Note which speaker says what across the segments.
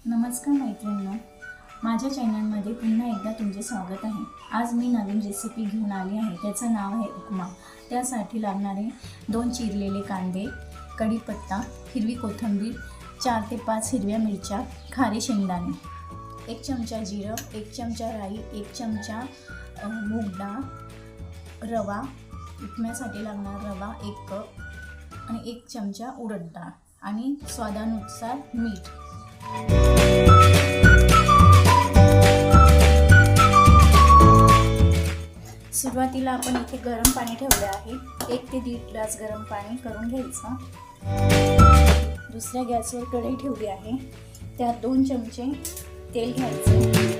Speaker 1: नमस्कार मैत्रिणींनो, माझ्या चॅनलमध्ये पुन्हा एकदा तुमचे स्वागत आहे। आज मी नवीन रेसिपी घेऊन आली आहे। त्याचं नाव आहे उपमा। त्यासाठी लागणारे 2 चिरलेले कांदे, कढीपत्ता, हिरवी कोथिंबीर, 4 ते 5 हिरव्या मिरच्या, खारे शेंगदाणे, 1 चमचा जिरं, 1 चमचा राई, 1 चमचा मूग डाळ, रवा, उपम्यासाठी लागणारा रवा 1 कप आणि 1 चमचा उडद डाळ आणि स्वादानुसार मीठ। सुरुवातीला आपण इथे गरम पाणी ठेवले आहे। 1 ते 1.5 ग्लास गरम पाणी करून घ्यायचं। दुसऱ्या गॅसवर कढई ठेवली आहे। त्यात 2 चमचे तेल घ्यायचं।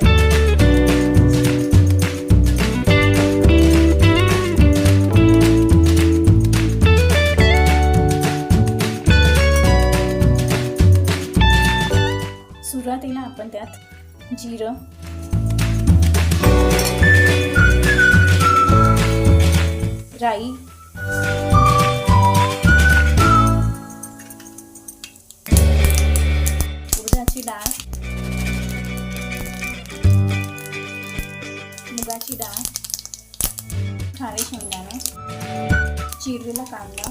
Speaker 1: सुरुवातीला आपण त्यात जिरं, राई, उडदाची डाळ, मुगाची डाळ, खारे शेंगदाणे, चिरलेला कांदा,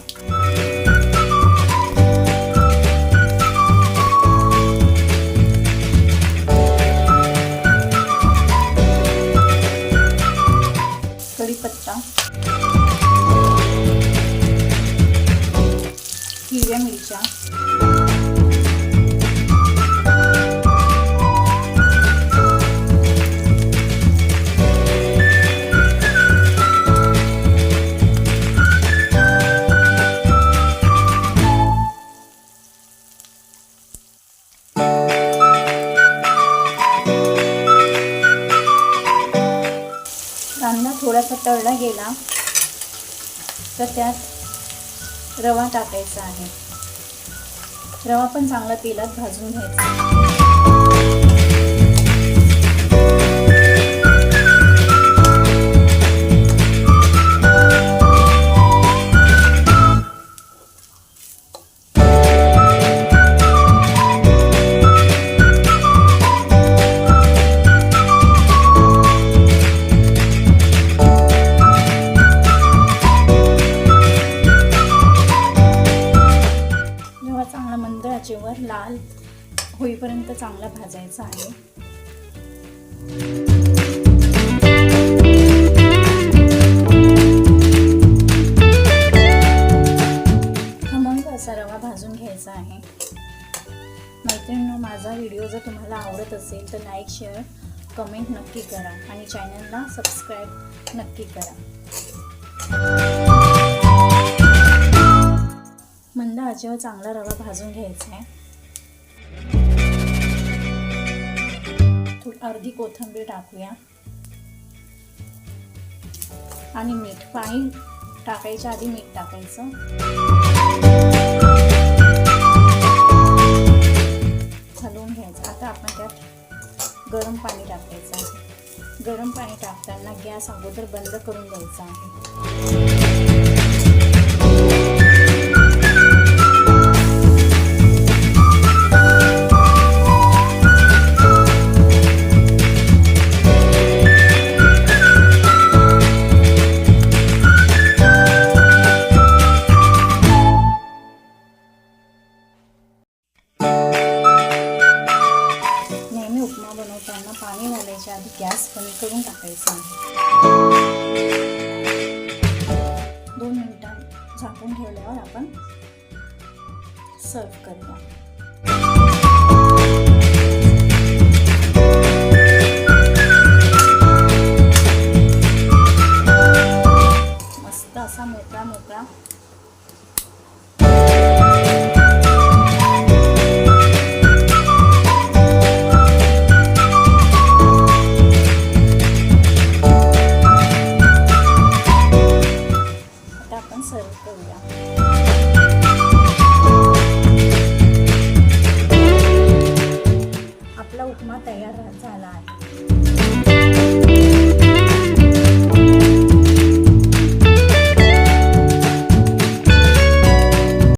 Speaker 1: कढीपत्ता, हिरव्या मिरच्या, कांदा थोडासा तळला गेला तर त्यात रवा टाकायचा आहे। रवा पण चांगला तेलात भाजून घ्यायचा। चांगला मंद आचेवर लाल होईपर्यंत चांगला भाजायचा आहे। खमंग असा रवा भाजून घ्यायचा आहे। मैत्रिणींनो, माझा व्हिडिओ जर तुम्हाला आवडत असेल तर लाईक, शेअर, कमेंट नक्की करा आणि चॅनलला सबस्क्राईब नक्की करा। मंद आचेवर चांगला रवा भाजून घ्यायचा आहे। अर्धी कोथिंबीर टाकूया आणि मीठ, पाणी टाकायच्या आधी मीठ टाकायचं। हलवून घ्यायचं। आता आपण त्यात गरम पाणी टाकायचं आहे। गरम पाणी टाकताना गॅस अगोदर बंद करून द्यायचा आहे। उपमा बनवताना पाणी घालायच्या आधी गॅस बंद करून टाकायचा आहे। 2 मिनिटां झाकून ठेवल्यावर आपण सर्व करूया।